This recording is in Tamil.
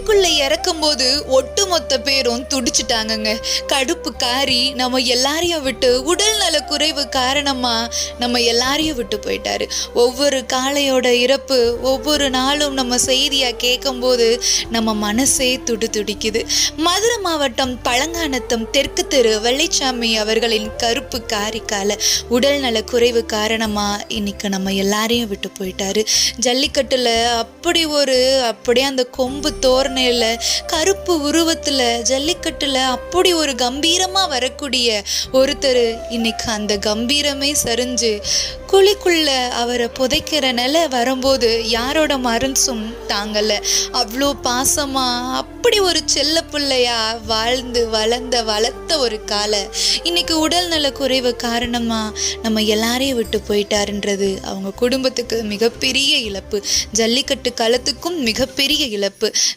குழிக்குள்ள இறக்கும்போது ஒட்டுமொத்த பேரும் துடிச்சிட்டாங்கங்க. கடுப்பு காரி நம்ம எல்லாரையும் விட்டு உடல் நல குறைவு காரணமா நம்ம எல்லாரையும் விட்டு போயிட்டாரு. ஒவ்வொரு காளையோட இறப்பு ஒவ்வொரு நாளும் நம்ம செய்தியா கேட்கும்போது நம்ம மனசே துடிக்குது. மதுரை மாவட்டம் பழங்கானத்தம் தெற்கு தெரு வெள்ளைச்சாமி அவர்களின் கருப்பு காரிக்கால உடல் நல குறைவு காரணமா இன்னைக்கு நம்ம எல்லாரையும் விட்டு போயிட்டாரு. ஜல்லிக்கட்டுல அப்படியே அந்த கொம்பு தோரணையில கருப்பு உருவத்துல ஜல்லிக்கட்டுல அப்படி ஒரு கம்பீரமா வரக்கூடிய ஒருத்தர் இன்னைக்கு அந்த கம்பீரமே சரிஞ்சு குழிக்குள்ள அவரை புதைக்கிற நிலை வரும்போது யாரோட மனசும் தாங்கல. அவ்வளோ பாசமா அப்படி ஒரு செல்ல பிள்ளையா வாழ்ந்து வளர்த்த ஒரு காலை இன்னைக்கு உடல் நல குறைவு காரணமா நம்ம எல்லாரையும் விட்டு போயிட்டாருன்றது அவங்க குடும்பத்துக்கு மிகப்பெரிய இழப்பு. ஜல்லிக்கட்டு களத்துக்கும் மிகப்பெரிய இழப்பு.